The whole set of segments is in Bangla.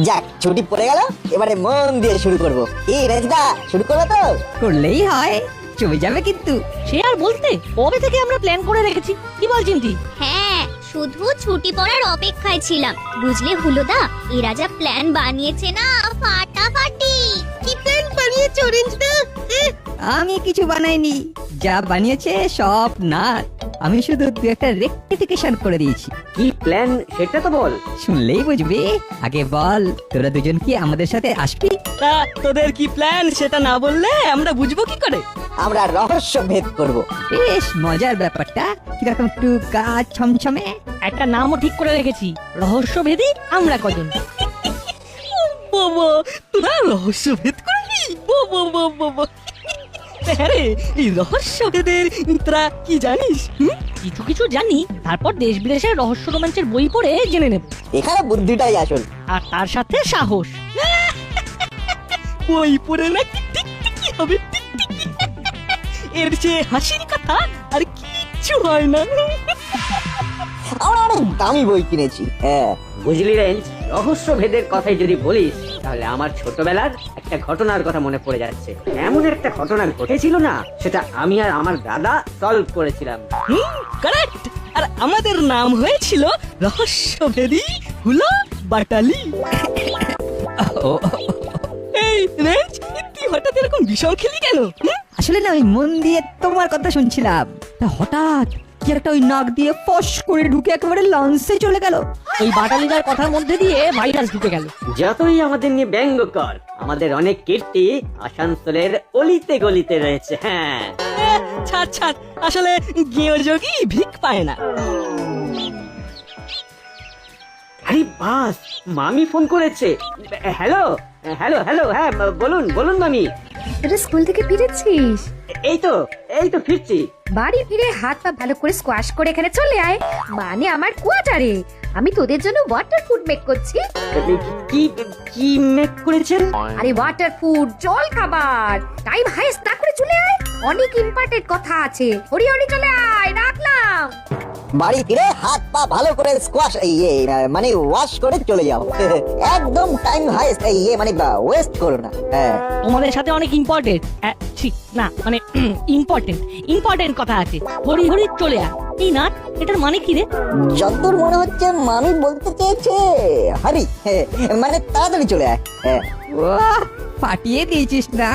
যাক, ছুটি পড়ে গেল, এবারে মন দিয়ে শুরু করব। কি রেজদা, শুরু করবো তো? করলেই হয়, চলে যাবে কিন্তু। সে আর বলতে, কবে থেকে আমরা প্ল্যান করে রেখেছি, কি বল চিমটি? হ্যাঁ, শুধু ছুটি পড়ার অপেক্ষায় ছিলাম। বুঝলে হুলোদা, এরা যা প্ল্যান বানিয়েছে না, ফাটাফাটি। কি প্ল্যান বানিয়েছো রেঞ্জদা? আমি কিছু বানাইনি, যা বানিয়েছে সব নাট। আমি শুধু দু একটা রেকটিফিকেশন করে দিয়েছি। কি প্ল্যান সেটা তো বল। শুনলেই বুঝবি। আগে বল, তোরা দুজন কি আমাদের সাথে আসবি? তা তোদের কি প্ল্যান সেটা না বললে আমরা বুঝবো কি করে? আমরা রহস্য ভেদ করব। বেশ মজার ব্যাপারটা, কিরকম একটু গা ছমছমে। একটা নামও ঠিক করে রেখেছি, রহস্যভেদী আমরা কজন। বাবা, তোরা রহস্যভেদ করবি? বাবা বাবা বাবা। হ্যাঁ রে, এই রহস্যভেদের তোরা কি জানিস? কিছু কিছু জানি, তারপর দেশ বিদেশের রহস্য রোমাঞ্চের বই পড়ে জেনে নেব। এখানে বুদ্ধিটাই আসল। আর তার সাথে সাহস। বই পড়ে নাকি টিকটিকি হবে, টিকটিকি। এর চেয়ে হাসির কথা আর কিচ্ছু হয় না। আমরা অনেক দামি বই কিনেছি। হ্যাঁ, বুঝলি রেঞ্জ, রহস্য ভেদের কথাই যদি বলিস তাহলে আমার ছোটবেলার একটা ঘটনার কথা মনে পড়ে যাচ্ছে। এমন একটা ঘটনা ঘটেছিল না, সেটা আমি আর আমার দাদা সলভ করেছিলাম। কারেক্ট। আর আমাদের নাম হয়েছিল রহস্যভেদী হুলো বাটালি। এই রেঞ্জ, তুই হঠাৎ এরকম বিষয় খেলি কেন? আসলে না, ওই মন দিয়ে তোমার কথা শুনছিলাম, তা হঠাৎ কি একটা ওই নাক দিয়ে ফস করে ঢুকে একেবারে লঞ্চে চলে গেল। ওই বাটালিদার কথার মধ্যে দিয়ে ভাইরাস ঢুকে গেল। যতই আমাদের নিয়ে ব্যঙ্গ কর, আমাদের অনেক কীর্তি আসানসোলের অলিতে গলিতে রয়েছে। হ্যাঁ, ছাড় ছাড়, আসলে গেঁয়োযোগী ভিক পায় না। আরে বাস, মামি ফোন করেছে। হ্যালো হ্যালো হ্যালো, হ্যাঁ বলুন বলুন মামি। তোরা স্কুল থেকে ফিরেছিস? এই তো ফিরছি। বাড়ি ফিরে হাত পা ভালো করে স্কোয়াশ করে এখানে চলে আয়, মানে আমার কোয়ার্টারে। আমি তোদের জন্য ওয়াটার ফুড মেক করছি। কি কি মেক করেছেন? আরে ওয়াটার ফুড, জল খাবার। টাইম হাইস্ট না করে চলে আয়, অনেক ইম্পর্টেন্ট কথা আছে। হরি হরি চলে আয়, রাখলাম। বাড়ি ফিরে হাত পা ভালো করে স্কোয়াশ মানে ওয়াশ করে চলে যাও। একদম টাইম হাইস্ট মানে ওয়েস্ট করো না। হ্যাঁ, তোমাদের সাথে অনেক ইম্পর্টেন্ট, না মানে ইম্পর্টেন্ট কথা আছে। হরি হরি চলে আয়। এই নাট, এটার মানে কি রে? যতদূর মনে হচ্ছে মামি বলতে চেয়েছে হরি, মানে তাড়াতাড়ি চলে আয়। হ্যাঁ, বাহ, ফাটিয়ে দিয়েছিস না।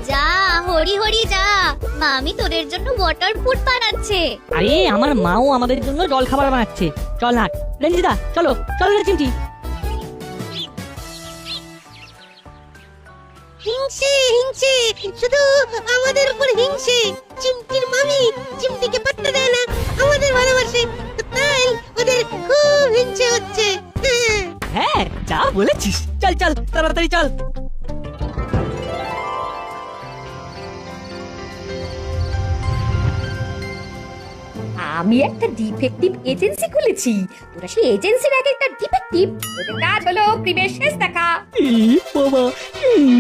যা হরি হরি যা, মামি তোদের জন্য ওয়াটার ফুড বানাচ্ছে। আরে আমার মাও আমাদের জন্য জল খাবার বানাচ্ছে। চল নাট, রঞ্জিতা চলো, চল রে চিমটি। হিংসে হিংসে, শুধু আমাদের উপর হিংসে। চিমটির মামি চিমটিকে পাত্তা দেয় না, আমাদের ভালোবাসে, তাই ওদের খুব হিংসে হচ্ছে। হ্যাঁ, যা বলেছিস। চল চল, তাড়াতাড়ি চল। আমি একটা ডিফেক্টিভ এজেন্সি খুলেছি। তোরা সেই এজেন্সির এক একটা ডিফেক্টিভ। ওদের কাজ হলো ক্রিমের শেষ দেখা। বাবা,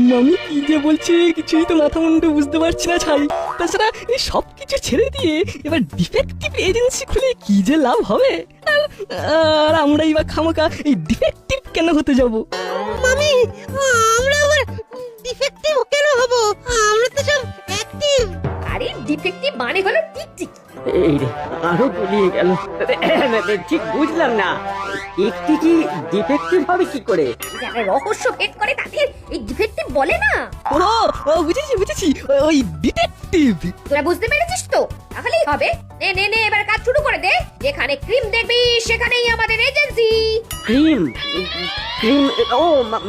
মামি কি যে বলছে কিছুই তো মাথা মুন্ডু বুঝতে পারছি না ছাই। তাছাড়া এই সব কিছু ছেড়ে দিয়ে এবার ডিফেক্টিভ এজেন্সি খুলে কি যে লাভ হবে? আর আমরাই বা খামোকা এই ডিফেক্টিভ কেন হতে যাব? মামি, আমরা আবার ডিফেক্টিভ কেন হব? আমরা তো সব অ্যাক্টিভ। আরে ডিফেক্টিভ মানে হলো টিকটিক। এই রে, আরো গুলিয়ে গেল। ঠিক বুঝলাম না, একটি কি ডিফেক্টিভ হবে কি করে? যারা রহস্য ভেদ করে তাদের এই ডিফেক্টিভ বলে না। ও বুঝেছি বুঝেছি, ওই ডিটেকটিভ। তোরা বুঝতে পেরেছিস তো? তাহলেই হবে। নে নে নে, এবার কাজ শুরু করে দে। যেখানে ক্রিম দেখবি সেখানেই আমাদের এজেন্সি। ক্রিম? ক্রিম? ও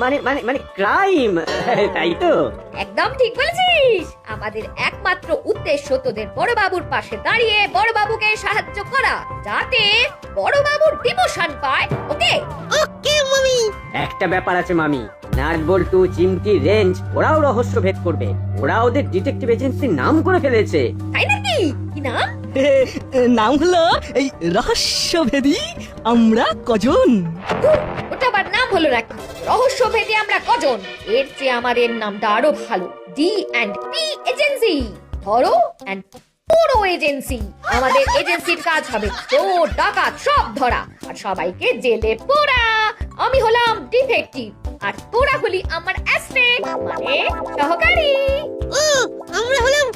মানে মানে মানে ক্রাইম, তাই তো? একদম ঠিক বলেছিস। আমাদের একমাত্র উদ্দেশ্য তোদের বড়বাবুর পাশে দাঁড়িয়ে বড়বাবুকে সাহায্য করা, যাতে বড়বাবুর ডিমোশন পায়। ওকে ওকে মামি। একটা ব্যাপার আছে মামি, নাট বল্টু, চিমটি, রেঞ্জ ওরাও রহস্য ভেদ করবে। ওরা ওদের ডিটেকটিভ এজেন্সির নাম করে ফেলেছে। তাই নাকি? কি নাম? নাম হলো এই রহস্যভেদী আমরা কজন। ওটা আবার নাম হলো নাকি? রহস্য ভেদে আমরা কজন। এর চেয়ে আমাদের নামটা আরো ভালো, ডি&পি এজেন্সি। ধরো এন্ড পুরো এজেন্সি। আমাদের এজেন্সির কাজ হবে চোর ডাকাত সব ধরা আর সবাইকে জেলে পোড়া। আমি হলাম ডিটেকটিভ, আর তোরা হলি আমার অ্যাসিস্ট্যান্ট মানে সহকারী। ও আমরা হলাম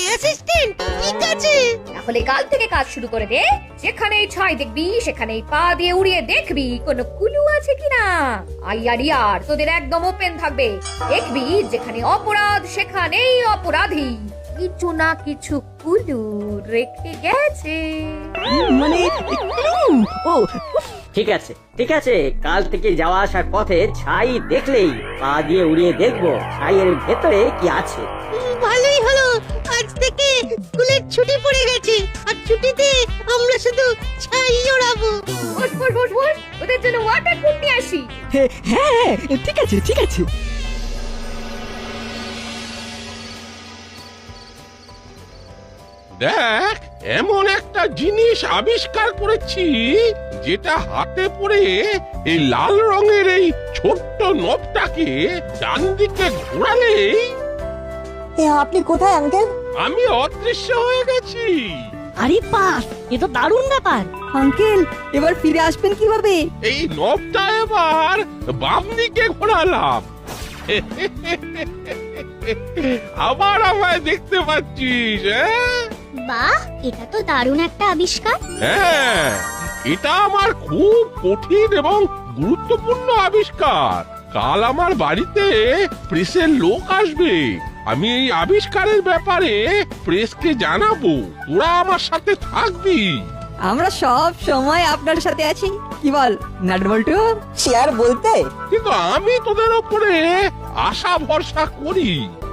অ্যাসিস্ট্যান্ট, ঠিক আছে। তাহলে কাল থেকে কাজ শুরু করে দে। যেখানেই ছাই দেখবি সেখানেই পা দিয়ে উড়িয়ে দেখবি কোনো কুলু আছে কিনা। আইয়ার তোদের একদম ওপেন থাকবে। দেখবি যেখানে অপরাধ সেখানেই অপরাধী কিছু না কিছু কুলু রেখে গেছে। মানে ও ঠিক আছে ঠিক আছে, কাল থেকে যাওয়া আসার পথে ছাই দেখলেই পা দিয়ে উড়িয়ে দেখবো ছাইয়ের ভেতরে কি আছে। ভালোই হলো, আজ থেকে স্কুলের ছুটি পড়ে গেছে, আর ছুটিতে আমরা শুধু ছাই ওড়াবো। বস বস বস বস, ওদের জন্য ওয়াটার প্রুফ নিয়ে আসি। হ্যাঁ ঠিক আছে ঠিক আছে। দেখ, এমন একটা জিনিস আবিষ্কার করেছি যেটা হাতে পড়ে এই লাল রঙের এই ছোট্ট নবটাকে ডান দিকে ঘোরালেই আপনি কোথায় আঙ্কেল? আমি অদৃশ্য হয়ে গেছি। আরে বাস, এ তো দারুণ ব্যাপার। আঙ্কেল এবার ফিরে আসবেন কিভাবে? এই নবটা এবার বাম দিকে ঘোরালাম। আবার আমায় দেখতে পাচ্ছিস? বাহ, এটা তো দারুণ একটা আবিষ্কার। হ্যাঁ, এটা আমার খুব কঠিন এবং গুরুত্বপূর্ণ আবিষ্কার। কাল আমার বাড়িতে প্রেসের লোক আসবে। আমি এই আবিষ্কারের ব্যাপারে প্রেসকে জানাবো। তোরা আমার সাথে থাকবি। আমরা সব সময় আপনার সাথে আছি। কি বল নাটবল্টু? শেয়ার বলতে কিন্তু আমি তোদের ওপরে আশা ভরসা করি।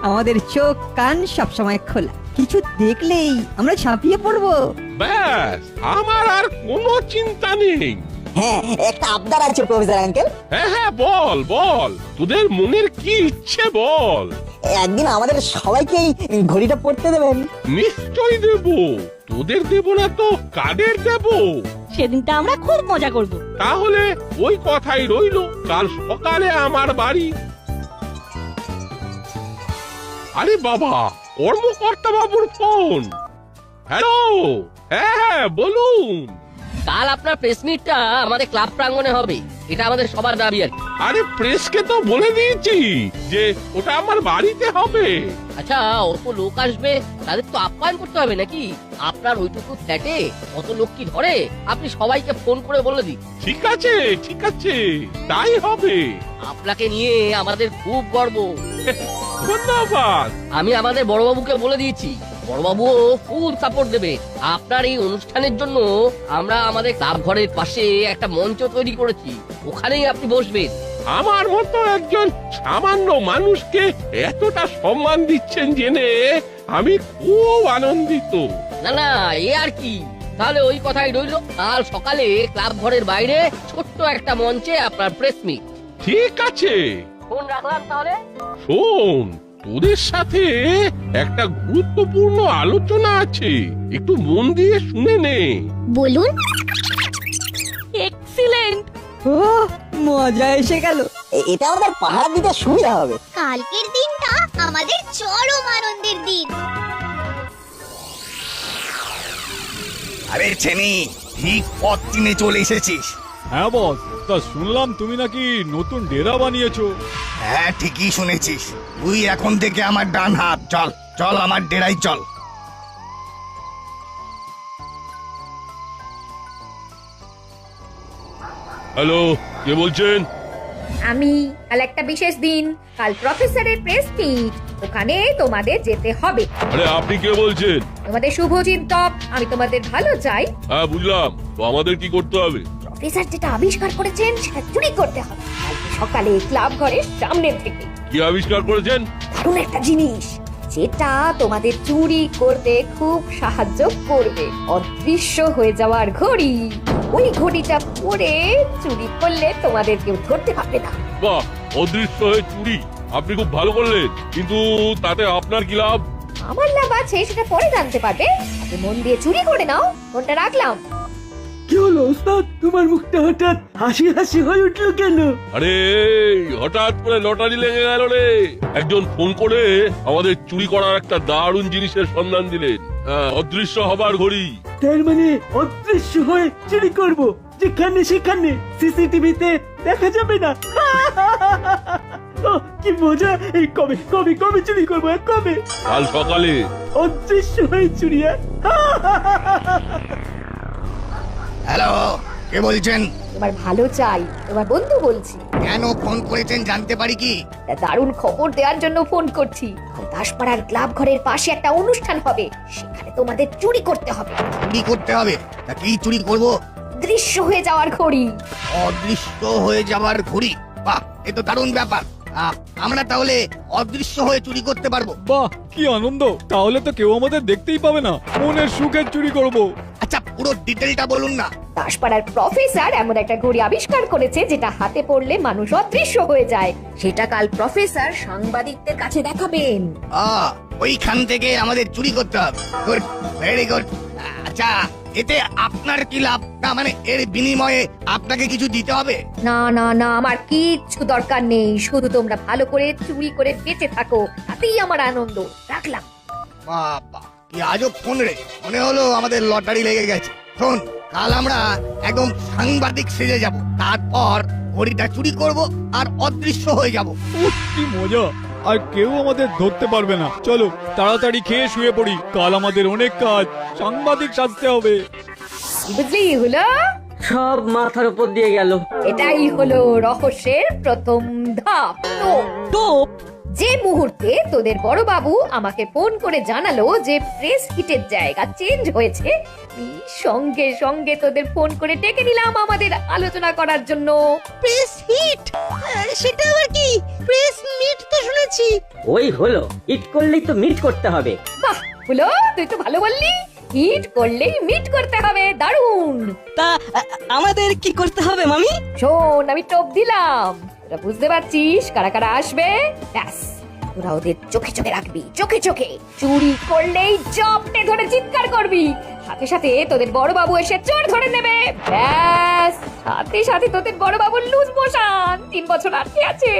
আমাদের চোখ কান সব সময় খোলা, কিছু দেখলেই আমরা ছাপিয়ে পড়বো। ব্যাস, আমার আর কোনো চিন্তা নেই। হ্যাঁ, একটা আবদার আছে প্রফেসর আঙ্কেল। হ্যাঁ বল বল, তোদের মনের কি ইচ্ছে বল। একদিন আমাদের সবাইকেই ঘড়িটা পড়তে দেবেন। নিশ্চয় দেব। তোদের দেব না তো কাদের দেব? সেদিনটা আমরা খুব মজা করব। তাহলে ওই কথাই রইলো, কাল সকালে আমার বাড়ি। আরে বাবা, কর্মকর্তা বাবুর ফোন। হ্যালো, হ্যাঁ বলুন। কাল আপনার প্রেস মিটটা আমাদের ক্লাব প্রাঙ্গণে হবে, এটা আমাদের সবার দাবি আর কি। আরে প্রেসকে তো বলে দিয়েছি যে ওটা আমার বাড়িতে হবে। আচ্ছা, অত লোক আসবে, তাদের তো আপ্যায়ন করতে হবে নাকি? আপনার ওইটুকু ফ্ল্যাটে অত লোক কি ধরে? আপনি সবাইকে ফোন করে বলে দিন। ঠিক আছে ঠিক আছে, তাই হবে। আপনাকে নিয়ে আমাদের খুব গর্ব। ধন্যবাদ। আমি আমাদের বড়বাবুকে বলে দিয়েছি, বড়বাবুও ফুল সাপোর্ট দেবে। আপনার এই অনুষ্ঠানের জন্য আমরা আমাদের ক্লাব ঘরের পাশে একটা মঞ্চ তৈরি করেছি, ওখানেই আপনি বসবেন। আমার মতো একজন সামান্য মানুষকে এতটা সম্মান দিচ্ছেন জেনে আমি খুব আনন্দিত। না না, এ আর কি। তাহলে ওই কথাই রইলো, কাল সকালে ক্লাব ঘরের বাইরে ছোট্ট একটা মঞ্চে আপনার প্রেস মিট। ঠিক আছে, ফোন রাখলাম তাহলে। শোন, তোদের সাথে একটা গুরুত্বপূর্ণ আলোচনা আছে, একটু মন দিয়ে শুনে নে। বলুন। এক্সিলেন্ট। ও মজা এসে গেল। এটা আমাদের পাহারা দিতে সুবিধা হবে। কালকের দিনটা আমাদের চরম আনন্দের দিন। আরে ছেনি, ঠিক পথ চিনে চলে এসেছিস। হ্যাঁ বস, তা শুনলাম তুমি নাকি নতুন ডেরা বানিয়েছো। হ্যাঁ ঠিকই শুনেছিস। তুই এখন থেকে আমার ডান হাত। চল চল আমার ডেরাই চল। হ্যালো, কে বলছেন? আমি কাল একটা বিশেষ দিন, কাল প্রফেসরের প্রেস মিট, ওখানে তোমাদের যেতে হবে। আরে আপনি কে বলছেন? তোমাদের শুভচিন্তক, আমি তোমাদের ভালো চাই। হ্যাঁ বুঝলাম, তো আমাদের কি করতে হবে? প্রফেসর যেটা আবিষ্কার করেছেন সেটা চুরি করতে হবে। কালকে সকালে ক্লাব ঘরের সামনে থেকে কি আবিষ্কার করেছেন? দারুণ একটা জিনিস, যেটা তোমাদের চুরি করতে খুব সাহায্য করবে। অদৃশ্য হয়ে যাওয়ার ঘড়ি। ওই ঘড়িটা পরে চুরি করলে তোমাদের কেউ ধরতে পারবে না। বাহ, অদৃশ্য হয়ে চুরি! আপনি খুব ভালো করলেন, কিন্তু তাতে আপনার কি লাভ? আমার লাভ আছে, সেটা পরে জানতে পারবে। আগে মন দিয়ে চুরি করে নাও। ফোনটা রাখলাম। কি হলো ওস্তাদ, তোমার মুখটা হঠাৎ হাসি হাসি হয়ে উঠলো কেন? আরে হঠাৎ করে লটারি লেগে গেল রে। একজন ফোন করে আমাদের চুরি করার একটা দারুণ জিনিসের সন্ধান দিলেন। অদৃশ্য হবার ঘড়ি। তার মানে অদৃশ্য হয়ে চুরি করব? যেখানে সেখানে সিসিটিভিতে দেখা যাবে না। ও কি মজা! এই কবে কবে কবে চুরি করবো, কবে? কাল সকালে। অদৃশ্য হয়ে চুরি। হ্যালো, কে বলছেন? তোমার ভালো চাই, তোমার বন্ধু বলছি। কেন ফোন করেছেন জানতে পারি কি? তা দারুণ খবর দেওয়ার জন্য ফোন করছি। দাসপাড়ার ক্লাব ঘরের পাশে একটা অনুষ্ঠান হবে, সেখানে তোমাদের চুরি করতে হবে। চুরি করতে হবে? তা কি চুরি করব? দৃশ্য হয়ে যাওয়ার ঘড়ি। অদৃশ্য হয়ে যাওয়ার ঘড়ি? বাহ, এ তো দারুণ ব্যাপার। আমরা তাহলে অদৃশ্য হয়ে চুরি করতে পারবো। বাহ, কি আনন্দ! তাহলে তো কেউ আমাদের দেখতেই পাবে না, মনের সুখে চুরি করব। আচ্ছা, পুরো ডিটেলটা বলুন না। দাসপাড়ার প্রফেসর এমন একটা ঘড়ি আবিষ্কার করেছে যেটা হাতে পড়লে মানুষ অদৃশ্য হয়ে যায়। সেটা কাল প্রফেসর সাংবাদিকদের কাছে দেখাবেন। ওইখান থেকে আমাদের চুরি করতে হবে। Good, very good. আচ্ছা, এতে আপনার কি লাভ? না মানে এর বিনিময়ে আপনাকে কিছু দিতে হবে? না না না, আমার কিচ্ছু দরকার নেই, শুধু তোমরা ভালো করে চুরি করে বেঁচে থাকো, তাতেই আমার আনন্দ। রাখলাম। বাবা, কি আজব ফোন রে! মনে হলো আমাদের লটারি লেগে গেছে। শোন, কাল আমরা একদম সাংবাদিক সেজে যাব, তারপর ঘড়িটা চুরি করব আর অদৃশ্য হয়ে যাব। কি মজা! আর কেউ আমাদের ধরতে পারবে না। চলো তাড়াতাড়ি খেয়ে শুয়ে পড়ি, কাল আমাদের অনেক কাজ, সাংবাদিক সাজতে হবে। বুঝলি হলো? সব মাথার উপর দিয়ে গেল। এটাই হলো রহস্যের প্রথম ধাপ। টোপ! যে মুহূর্তে তোদের বড় বাবু আমাকে ফোন করে জানালো যে প্রেস হিটের জায়গা চেঞ্জ হয়েছে, আমি সঙ্গে সঙ্গে তোদের ফোন করে ডেকে নিলাম আমাদের আলোচনা করার জন্য। Press hit? সেটা আবার কি? প্রেস মিট তো শুনেছি। ওই হলো, হিট করলেই তো মিট করতে হবে। বাহ হলো, তুই তো ভালো বললি। হিট করলেই মিট করতে হবে, দারুণ। তা আমাদের কি করতে হবে মামি? শোন, আমি টোপ দিলাম, তোরা বুঝতে পারছিস কারা কারা আসবে। ব্যাস, তোরা ওদের চোখে চোখে রাখবি, চোখে চোখে। চুরি করলেই জপটে ধরে চিৎকার করবি, সাথে সাথে তোদের বড় বাবু এসে চোর ধরে নেবে। ব্যাস, সাথে সাথে তোদের বড় বাবুর লুজ মোশন, 3 বছর আটকে আছে,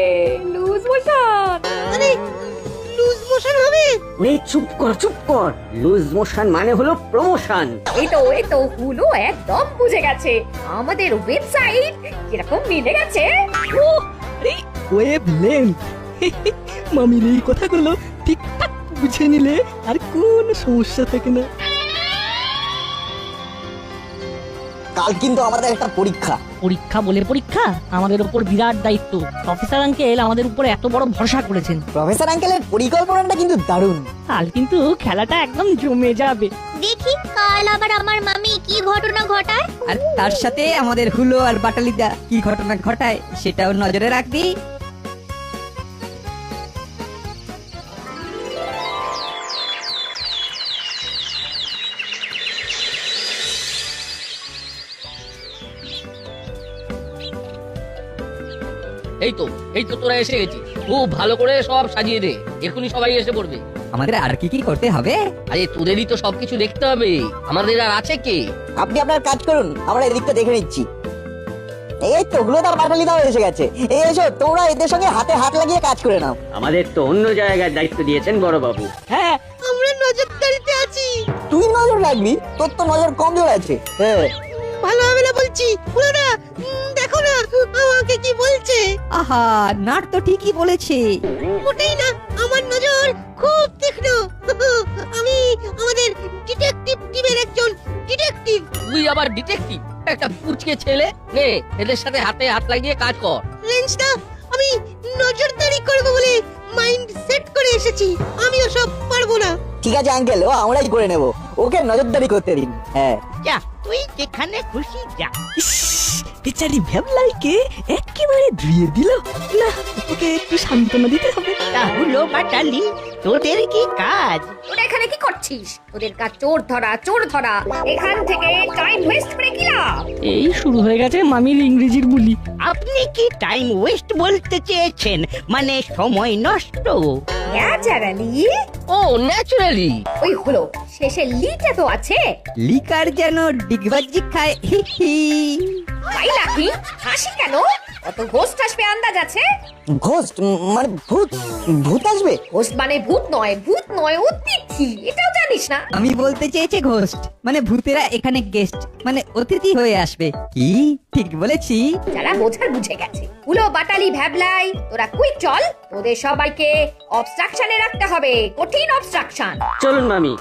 লুজ মোশন। মানে লুজ মোশন হবে? ওই চুপ কর, চুপ কর। লুজ মোশন মানে হলো প্রমোশন। এই তো হুলো একদম বুঝে গেছে। আমাদের ওয়েবসাইট কিরকম মিলে গেছে। Web length. মামির এই কথাগুলো ঠিকঠাক বুঝে নিলে আর কোনো সমস্যা থাকে না। কাল কিন্তু আমাদের একটা পরীক্ষা। পরীক্ষা বলে পরীক্ষা, আমাদের উপর বিরাট দায়িত্ব। প্রফেসর আঙ্কেল আমাদের উপর এত বড় ভরসা করেছেন। প্রফেসর আঙ্কেলের পরিকল্পনাটা কিন্তু দারুণ। কাল কিন্তু খেলাটা একদম জমে যাবে। দেখি কাল আবার আমার মামি কি ঘটনা ঘটায়। আর তার সাথে আমাদের হুলো আর বাটালিদা কি ঘটনা ঘটায় সেটাও নজরে রাখবি। এই তো তোরা এসে গেছিস। খুব ভালো করে সব সাজিয়ে দে, এখনই সবাই এসে পড়বে। আমাদের আর কি কি করতে হবে? আরে তোদেরই তো সবকিছু দেখতে হবে, আমাদের আর আছে কে? আপনি আপনার কাজ করুন, আমরা এদিকটা দেখে নিচ্ছি। এই তো হুলোদার বাটালিদাও এসে গেছে। এই এসো, তোমরা এদের সঙ্গে হাতে হাত লাগিয়ে কাজ করে নাও। আমাদের তো অন্য জায়গায় দায়িত্ব দিয়েছেন বড় বাবু। হ্যাঁ, আমরা নজরদারিতে আছি। তুই নজর রাখবি, তোর তো নজর কমজোর আছে। হ্যাঁ, ভালো হবে না বলছি। পুরোটা দেখো না আমাকে কি বলছে। আহা, নাট তো ঠিকই বলেছে। মোটেই না, আমার নজর খুব তীক্ষ্ণ। আমি আমাদের ডিটেকটিভ টিমের একজন ডিটেকটিভ। তুই আবার ডিটেকটিভ? একটা পুচকে ছেলে। নে, এদের সাথে হাতে হাত লাগিয়ে কাজ কর। লেন্সটা আমি নজরদারি করব বলে মাইন্ড সেট করে এসেছি। আমি ওসব পারবো না। ঠিক আছে আঙ্কেল, ও আমরাই করে নেব, ওকে নজরদারি করতে দিন। হ্যাঁ, যা, তুই যেখানে খুশি যা। বেচারি ভ্যাবলাইকে একেবারে ধুয়ে দিল। না, ওকে একটু সান্ত্বনা দিতে হবে। তাহলে বাটালি, তোদের কি কাজ? তোরা এখানে কি করছিস? তোদের কাজ চোর ধরা, চোর ধরা। এখান থেকে টাইম ওয়েস্ট করে কি লাভ? এই শুরু হয়ে গেছে মামির ইংরেজির বুলি। আপনি কি টাইম ওয়েস্ট বলতে চেয়েছেন? মানে সময় নষ্ট? ন্যাচারালি। ও ন্যাচারালি। ওই হলো, শেষে লিটা তো আছে। লিকার যেন ডিগবাজি খায়। হি হি। তাই লাকি হাসি কেন? কত ঘোস্ট আসবে আন্দাজ আছে? ঘোস্ট মানে ভূত? ভূত আসবে? ঘোস্ট মানে ভূত নয় অতিথি, এটাও জানিস না? আমি বলতে চেয়েছি ঘোস্ট মানে ভূতেরা এখানে গেস্ট মানে অতিথি হয়ে আসবে। কি ঠিক বলেছি? যারা বোঝার বুঝে গেছে। উলো বাটালি ভ্যাবলাই, তোরা কুইক চল, তোদের সবাইকে অবস্ট্রাকশনে রাখতে হবে, কঠিন অবস্ট্রাকশন। চলুন মামি।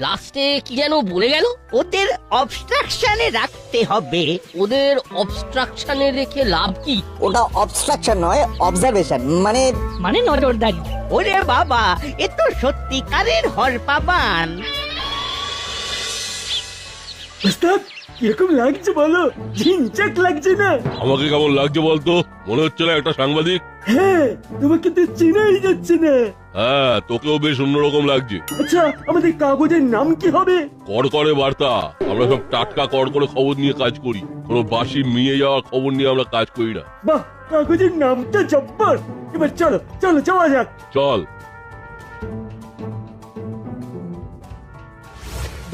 লাস্টে কি যেন বলে গেল? ওদের অবস্ট্রাকশনে রাখতে হবে। ওদের অবস্ট্রাকশনে রেখে লাভ কি? ওটা অবস্ট্রাকশন নয়, অবজারভেশন মানে মানে নজরদারি। ওরে বাবা, এ তো সত্যিকারের হরপাবান। কিরকম লাগছে বলো? ঝিনচাক লাগছে না? আমাকে কেমন লাগছে বলতো? মনে হচ্ছে না একটা সাংবাদিক? হ্যাঁ, তোমাকে তো চেনাই যাচ্ছে না। হ্যাঁ, তোকেও বেশ অন্যরকম লাগছে। আচ্ছা, আমাদের কাগজের নাম কি হবে? কড়কড়ে বার্তা। আমরা সব টাটকা কড়কড়ে খবর নিয়ে কাজ করি, কোনো বাসি মিয়ে যাওয়ার খবর নিয়ে আমরা কাজ করি না। বাহ, কাগজের নামটা জব্বর। এবার চলো চলো যাওয়া যাক। চল।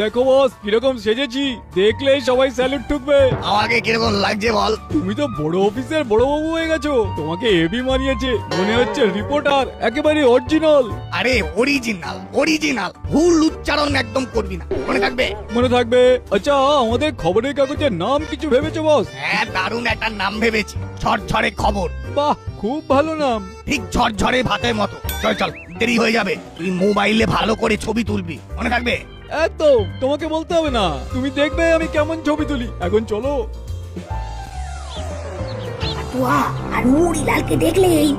দেখো বস কিরকম সেজেছি, দেখলেই সবাই স্যালুট ঠুকবে। আমাকে কিরকম লাগছে বল? তুমি তো বড় অফিসের বড় বাবু হয়ে গেছো, তোমাকে হেভি মানিয়েছে। মনে হচ্ছে রিপোর্টার, একেবারে অরিজিনাল। আরে অরিজিনাল, ভুল উচ্চারণ একদম করবি না, মনে থাকবে? মনে থাকবে। আচ্ছা, আমাদের খবরের কাগজের নাম কিছু ভেবেছো বস? হ্যাঁ, দারুণ একটা নাম ভেবেছি, ঝরঝরে খবর। বাহ, খুব ভালো নাম। ঠিক ঝরঝরে ভাতের মতো। চল চল, দেরি হয়ে যাবে। তুই মোবাইলে ভালো করে ছবি তুলবি, মনে থাকবে? একদম, তোমাকে বলতে হবে না, তুমি দেখবে আমি কেমন ছবি তুলি। এখন চলো। আর মুড়িলালকে দেখলেই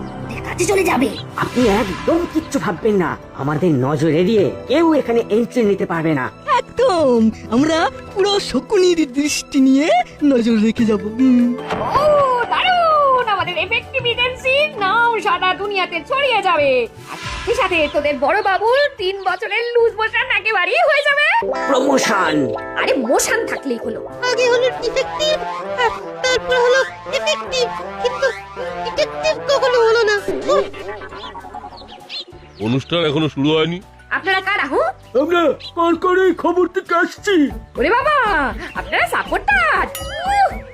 কাছে চলে যাবে। আপনি একদম কিচ্ছু ভাববেন না, আমাদের নজর এড়িয়ে কেউ এখানে এন্ট্রি নিতে পারবে না। একদম, আমরা পুরো শকুনির দৃষ্টি নিয়ে নজর রেখে যাব। ও দারুণ, আমাদের এফেক্টিভ এজেন্সি নাম সারা দুনিয়াতে ছড়িয়ে যাবে। আর সাথে সাথে তোদের বড় বাবুর 3 বছরের লুজ মোশন একেবারেই হয়ে যাবে। প্রমোশন। আরে মোশন থাকলেই হলো। আগে হলো ডিটেকটিভ, তারপর হলো ডিটেকটিভ, কিন্তু ডিটেকটিভ কখনো হলো না। অনুষ্ঠান এখনো শুরু হয়নি। আপনারা কারা? হো, আমরা কড়কড়ে খবর থেকে আসছি। ওরে বাবা, আপনারা সাপোর্টার।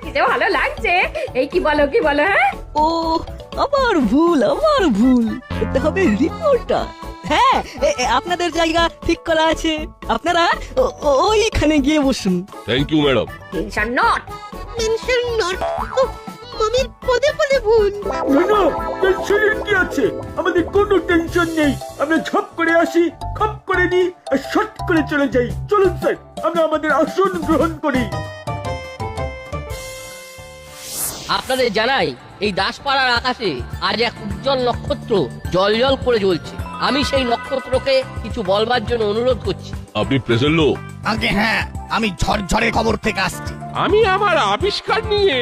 কি যে ভালো লাগছে। এই কি বলো হ্যাঁ? ও, আমার ভুল। করতে হবে রিপোর্টার। হ্যাঁ, আপনাদের জায়গা ঠিক করা আছে, আপনারা ওইখানে গিয়ে বসুন। Thank you madam. Tension not. Mention not. মামির পদে পদে ভুল। না, টেনশনের কি আছে? আমাদের কোনো টেনশন নেই। আমরা ঝপ করে আসি, খপ করে নিই আর শট করে চলে যাই। চলুন স্যার, আমরা আমাদের আসন গ্রহণ করি। আপনাদের জানাই, এই দাসপাড়ার আকাশে আজ এক উজ্জ্বল নক্ষত্র জল করে জ্বলছে। আমি সেই নক্ষত্রকে কিছু বলবার জন্য অনুরোধ করছি। আপনি প্রেসের লোক? আগে হ্যাঁ, আমি ঝরঝরে খবর থেকে আসছি। আমি আমার আবিষ্কার নিয়ে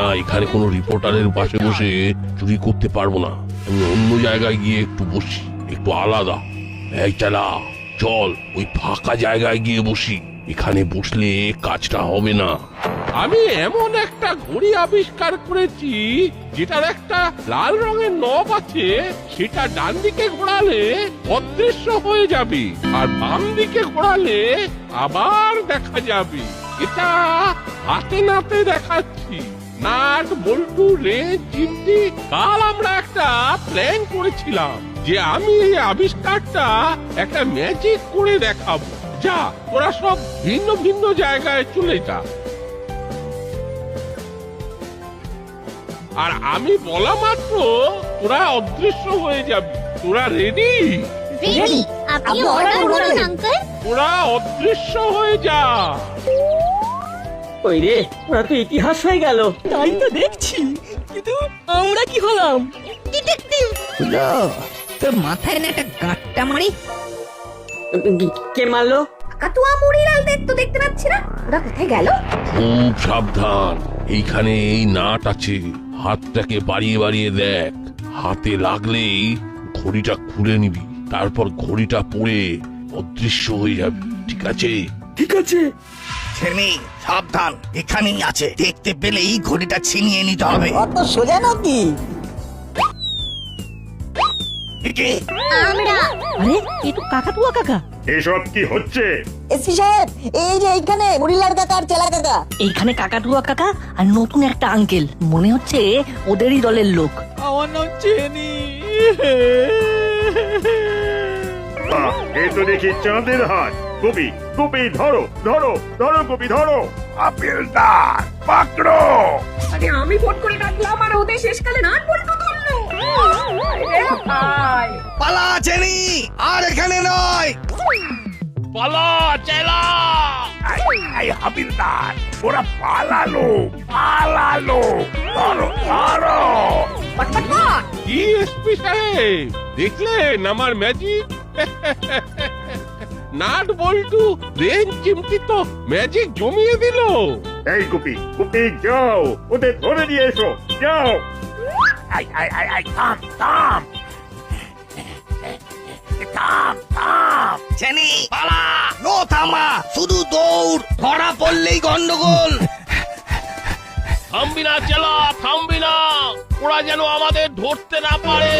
না, এখানে কোনো রিপোর্টারের পাশে বসে চুরি করতে পারবো না। আমি অন্য জায়গায় গিয়ে একটু বসি, একটু আলাদা। এই চালা, চল ওই ফাঁকা জায়গায় গিয়ে বসি। এখানে বসলে কাজটা হবে না। আমি এমন একটা ঘড়ি আবিষ্কার করেছি যেটার একটা লাল রঙের নব আছে। সেটা ডান দিকে ঘোরালে অদৃশ্য হয়ে যাবে, আর বাম দিকে ঘোরালে আবার দেখা যাবে। এটা হাতে নাতে দেখাচ্ছি। নাট বল্টু রেঞ্জ চিমটি। কাল আমরা একটা প্ল্যান করেছিলাম যে আমি এই আবিষ্কারটা একটা ম্যাজিক করে দেখাবো। যা, তোরা সব ভিন্ন ভিন্ন জায়গায় চলে যা। আর আমি বলা মাত্র তোরা অদৃশ্য হয়ে যাবি। তোরা রেডি? রেডি। আপনি অর্ডার করুন আঙ্কেল। তোরা অদৃশ্য হয়ে যা। ওই রে, ওরা তো ইতিহাস হয়ে গেল। তাই তো দেখছি, কিন্তু আমরা কি হলাম? ডিটেকটিভ। হলো তোর মাথায় না একটা গাঁটটা মারি। কে মারলো? কাতুয়া মুড়িলালদের তো দেখতে পাচ্ছি না, ওরা কোথায় গেল? খুব সাবধান, এইখানে এই নাট আছে। হাতটাকে বাড়িয়ে বাড়িয়ে দেখ। হাতে লাগলেই ঘড়িটা খুলে নিবি, তারপর ঘড়িটা পড়ে অদৃশ্য হয়ে যাবে। ঠিক আছে? ঠিক আছে। ছেনি সাবধান, এখানেই আছে। দেখতে পেলেই ঘড়িটা ছিনিয়ে নিতে হবে। অত সোজা নাকি? একে আমরা আরে, এই তো কাকাতুয়া কাকা। এসব কি হচ্ছে? এসপি সাহেব, এই যে এইখানে মুড়িলাল কাকা আর চেলা কাকা। এইখানে কাকাতুয়া কাকা আর নতুন একটা আঙ্কেল, মনে হচ্ছে ওদেরই দলের লোক। আমার নাম চেনি। এ তো দেখি চাঁদের হাট। গোপী, গোপী ধরো ধরো ধরো, গোপী ধরো। আপেলদার পাকড়ো। আরে আমি ফোন করে ডাকলাম আর ওদের শেষকালে নাট বল্টু ধরলো। পালা চেনি, আর এখানে নয়। পালা চেলা। এই হাবিলদার, ওরা পালালো পালালো। ধরো ধরো। কি এসপি সাহেব, দেখলেন আমার ম্যাজিক? নাট বল্টু রেন চিমটি তো ম্যাজিক জমিয়ে দিল। এই গোপী, গোপী যাও, ওদের ধরে নিয়ে এসো, যাও। আই আই আই আই, থাম থাম থাম থাম। চেনি পালা, নো থামা, শুধু দৌড়, ধরা পড়লেই গন্ডগোল। থামবি না চেলা, থামবি না, ওরা যেন আমাদের ধরতে না পারে।